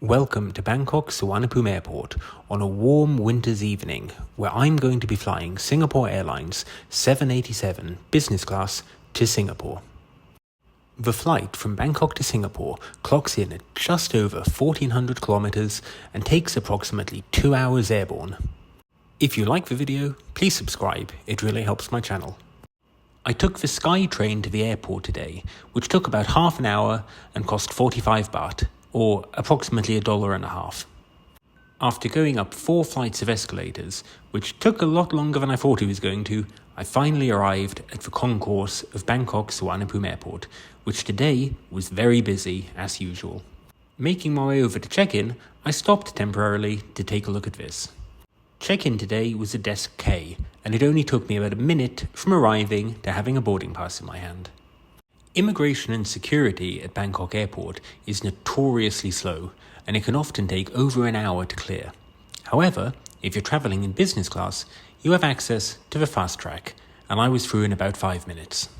Welcome to Bangkok Suvarnabhumi Airport on a warm winter's evening where I'm going to be flying Singapore Airlines 787 Business Class to Singapore. The flight from Bangkok to Singapore clocks in at just over 1,400 kilometers and takes approximately 2 hours airborne. If you like the video, please subscribe, it really helps my channel. I took the Sky train to the airport today, which took about half an hour and cost 45 baht, or approximately $1.50. After going up 4 flights of escalators, which took a lot longer than I thought it was going to, I finally arrived at the concourse of Bangkok Suvarnabhumi Airport, which today was very busy as usual. Making my way over to check-in, I stopped temporarily to take a look at this. Check-in today was at desk K, and it only took me about a minute from arriving to having a boarding pass in my hand. Immigration and security at Bangkok Airport is notoriously slow, and it can often take over an hour to clear. However, if you're travelling in business class, you have access to the fast track, and I was through in about 5 minutes.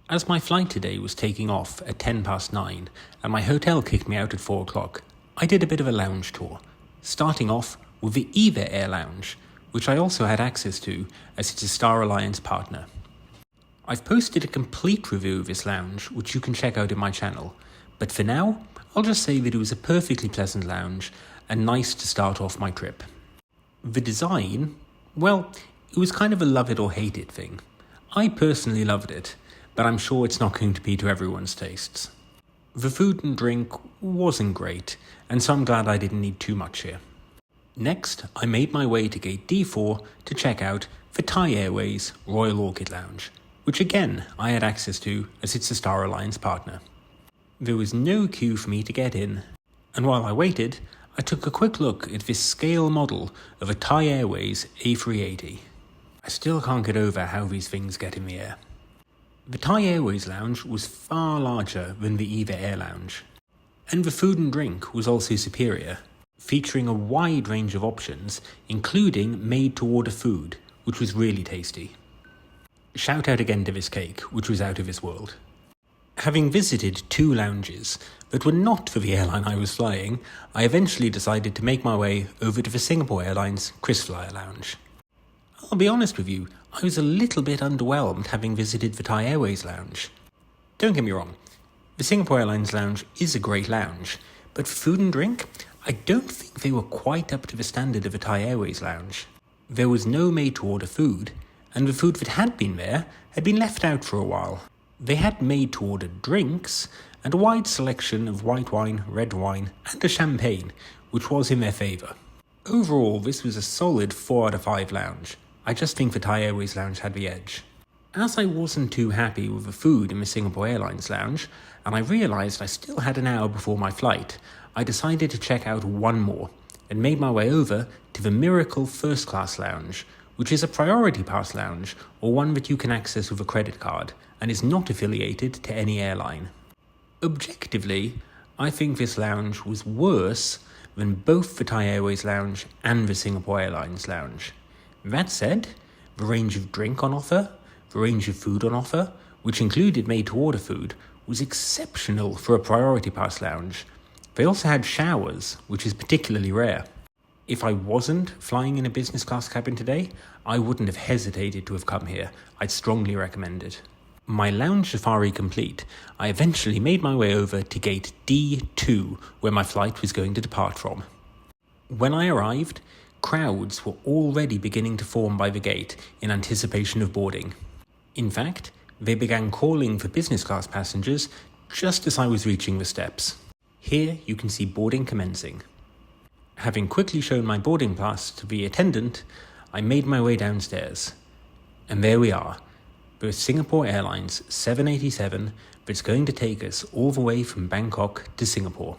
As my flight today was taking off at 9:10 and my hotel kicked me out at 4 o'clock, I did a bit of a lounge tour, starting off with the Aviation Air Lounge, which I also had access to as it's a Star Alliance partner. I've posted a complete review of this lounge, which you can check out in my channel, but for now, I'll just say that it was a perfectly pleasant lounge and nice to start off my trip. The design, well, it was kind of a love it or hate it thing. I personally loved it, but I'm sure it's not going to be to everyone's tastes. The food and drink wasn't great, and so I'm glad I didn't need too much here. Next, I made my way to gate D4 to check out the Thai Airways Royal Orchid Lounge, which again I had access to as it's a Star Alliance partner. There was no queue for me to get in, and while I waited, I took a quick look at this scale model of a Thai Airways A380. I still can't get over how these things get in the air. The Thai Airways Lounge was far larger than the Aviation Air Lounge, and the food and drink was also superior, featuring a wide range of options, including made-to-order food, which was really tasty. Shout out again to this cake, which was out of this world. Having visited 2 lounges that were not for the airline I was flying, I eventually decided to make my way over to the Singapore Airlines KrisFlyer Lounge. I'll be honest with you, I was a little bit underwhelmed having visited the Thai Airways Lounge. Don't get me wrong, the Singapore Airlines Lounge is a great lounge, but for food and drink, I don't think they were quite up to the standard of a Thai Airways Lounge. There was no made-to-order food, and the food that had been there had been left out for a while. They had made-to-order drinks, and a wide selection of white wine, red wine, and a champagne, which was in their favour. Overall, this was a solid 4 out of 5 lounge. I just think the Thai Airways Lounge had the edge. As I wasn't too happy with the food in the Singapore Airlines Lounge, and I realised I still had an hour before my flight, I decided to check out one more, and made my way over to the Miracle First Class Lounge, which is a priority pass lounge, or one that you can access with a credit card, and is not affiliated to any airline. Objectively, I think this lounge was worse than both the Thai Airways Lounge and the Singapore Airlines Lounge. That said, the range of drink on offer, the range of food on offer, which included made-to-order food, was exceptional for a priority pass lounge. They also had showers, which is particularly rare. If I wasn't flying in a business class cabin today, I wouldn't have hesitated to have come here. I'd strongly recommend it. My lounge safari complete, I eventually made my way over to gate D2, where my flight was going to depart from. When I arrived, crowds were already beginning to form by the gate in anticipation of boarding. In fact, they began calling for business class passengers just as I was reaching the steps. Here you can see boarding commencing. Having quickly shown my boarding pass to the attendant, I made my way downstairs. And there we are, the Singapore Airlines 787 that's going to take us all the way from Bangkok to Singapore.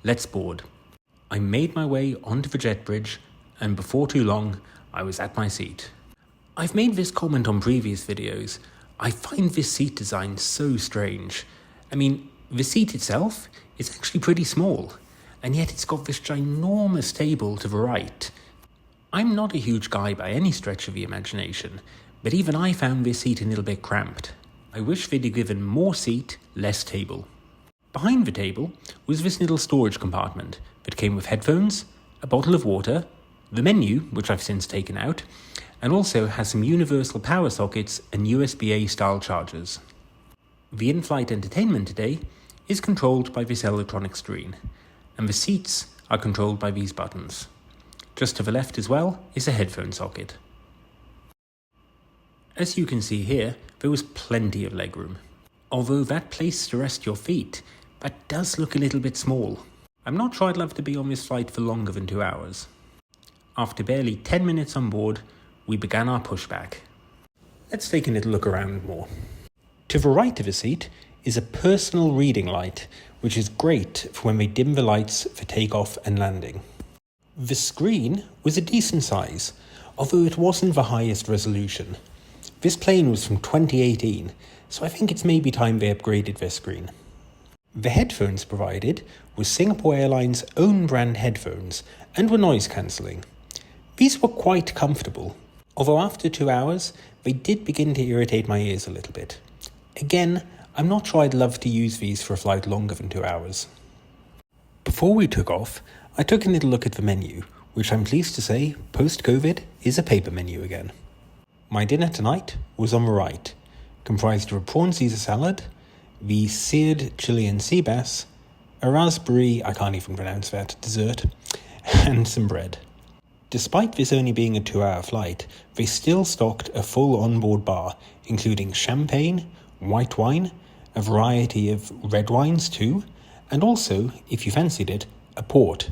Let's board. I made my way onto the jet bridge, and before too long, I was at my seat. I've made this comment on previous videos. I find this seat design so strange. I mean, the seat itself is actually pretty small, and yet it's got this ginormous table to the right. I'm not a huge guy by any stretch of the imagination, but even I found this seat a little bit cramped. I wish they'd have given more seat, less table. Behind the table was this little storage compartment, It came with headphones, a bottle of water, the menu, which I've since taken out, and also has some universal power sockets and USB-A style chargers. The in-flight entertainment today is controlled by this electronic screen, and the seats are controlled by these buttons. Just to the left as well is a headphone socket. As you can see here, there was plenty of legroom. Although that place to rest your feet, that does look a little bit small. I'm not sure I'd love to be on this flight for longer than 2 hours. After barely 10 minutes on board, we began our pushback. Let's take a little look around more. To the right of the seat is a personal reading light, which is great for when we dim the lights for takeoff and landing. The screen was a decent size, although it wasn't the highest resolution. This plane was from 2018, so I think it's maybe time they upgraded their screen. The headphones provided were Singapore Airlines' own brand headphones and were noise cancelling. These were quite comfortable, although after 2 hours, they did begin to irritate my ears a little bit. Again, I'm not sure I'd love to use these for a flight longer than 2 hours. Before we took off, I took a little look at the menu, which I'm pleased to say, post-COVID, is a paper menu again. My dinner tonight was on the right, comprised of a prawn Caesar salad, the seared Chilean sea bass, a raspberry, I can't even pronounce that, dessert, and some bread. Despite this only being a 2-hour flight, they still stocked a full onboard bar, including champagne, white wine, a variety of red wines too, and also, if you fancied it, a port.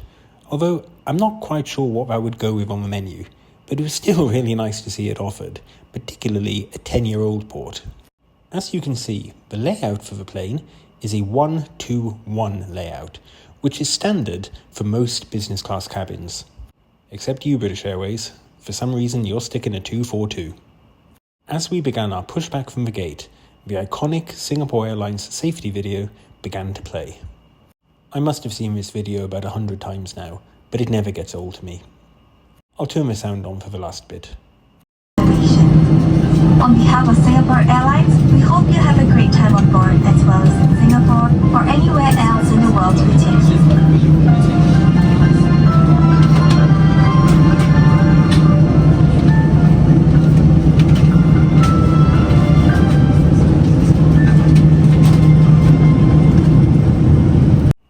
Although I'm not quite sure what that would go with on the menu, but it was still really nice to see it offered, particularly a 10-year-old port. As you can see, the layout for the plane is a 1-2-1 layout, which is standard for most business class cabins. Except you, British Airways, for some reason you're sticking a 242. As we began our pushback from the gate, the iconic Singapore Airlines safety video began to play. I must have seen this video about 100 times now, but it never gets old to me. I'll turn the sound on for the last bit. On behalf of Singapore Airlines, we hope you have a great time on board as well as in Singapore or anywhere else in the world we take you.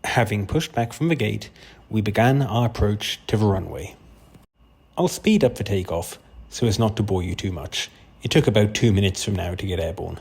Having pushed back from the gate, we began our approach to the runway. I'll speed up the takeoff so as not to bore you too much. It took about 2 minutes from now to get airborne.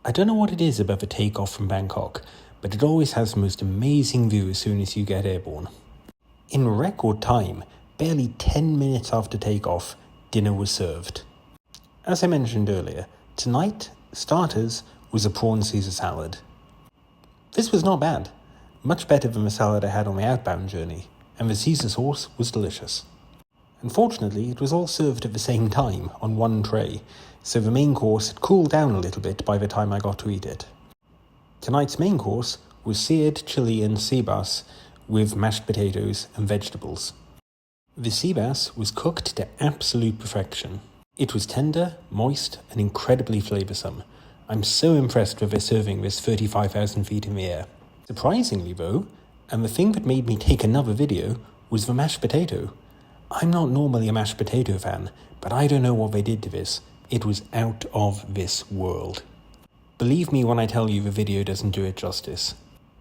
I don't know what it is about the takeoff from Bangkok, but it always has the most amazing view as soon as you get airborne. In record time, barely 10 minutes after takeoff, dinner was served. As I mentioned earlier, tonight, starters was a prawn Caesar salad. This was not bad, much better than the salad I had on the outbound journey, and the Caesar sauce was delicious. Unfortunately, it was all served at the same time on one tray, so the main course had cooled down a little bit by the time I got to eat it. Tonight's main course was seared Chilean sea bass with mashed potatoes and vegetables. The sea bass was cooked to absolute perfection. It was tender, moist, and incredibly flavoursome. I'm so impressed with their serving this 35,000 feet in the air. Surprisingly though, and the thing that made me take another video, was the mashed potato. I'm not normally a mashed potato fan, but I don't know what they did to this. It was out of this world. Believe me when I tell you the video doesn't do it justice.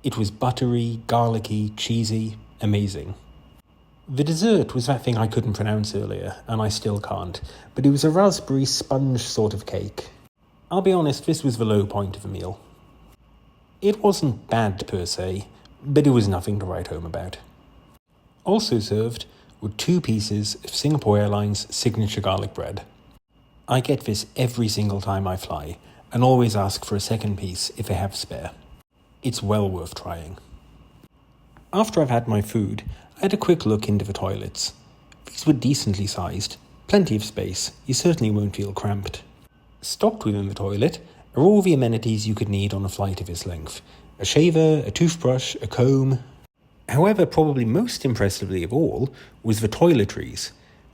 It was buttery, garlicky, cheesy, amazing. The dessert was that thing I couldn't pronounce earlier, and I still can't, but it was a raspberry sponge sort of cake. I'll be honest, this was the low point of the meal. It wasn't bad per se, but it was nothing to write home about. Also served were 2 pieces of Singapore Airlines signature garlic bread. I get this every single time I fly, and always ask for a second piece if they have spare. It's well worth trying. After I've had my food, I had a quick look into the toilets. These were decently sized, plenty of space, you certainly won't feel cramped. Stocked within the toilet are all the amenities you could need on a flight of this length. A shaver, a toothbrush, a comb. However, probably most impressively of all was the toiletries.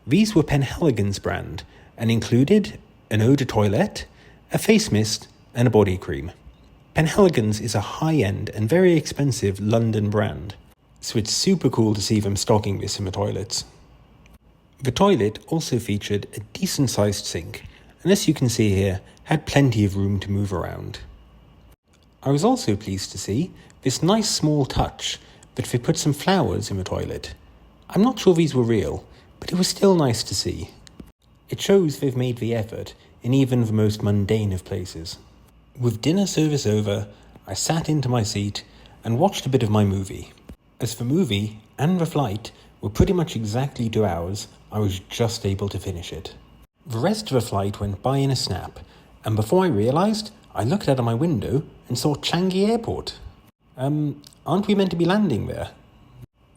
These were Penhaligon's brand and included an eau de toilette, a face mist and a body cream. Penhaligon's is a high-end and very expensive London brand, so it's super cool to see them stocking this in the toilets. The toilet also featured a decent-sized sink, and as you can see here, had plenty of room to move around. I was also pleased to see this nice small touch that they put some flowers in the toilet. I'm not sure these were real, but it was still nice to see. It shows they've made the effort in even the most mundane of places. With dinner service over, I sat into my seat and watched a bit of my movie. As the movie and the flight were pretty much exactly 2 hours, I was just able to finish it. The rest of the flight went by in a snap, and before I realised, I looked out of my window and saw Changi Airport. Aren't we meant to be landing there?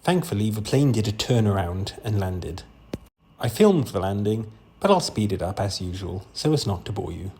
Thankfully, the plane did a turnaround and landed. I filmed the landing, but I'll speed it up as usual, so as not to bore you.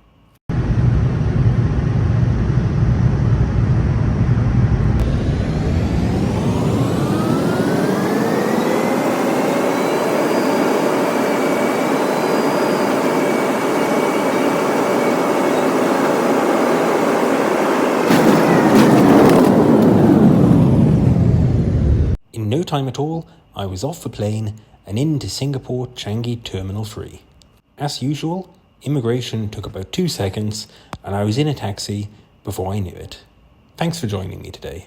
In no time at all, I was off the plane and into Singapore Changi Terminal 3. As usual, immigration took about 2 seconds and I was in a taxi before I knew it. Thanks for joining me today.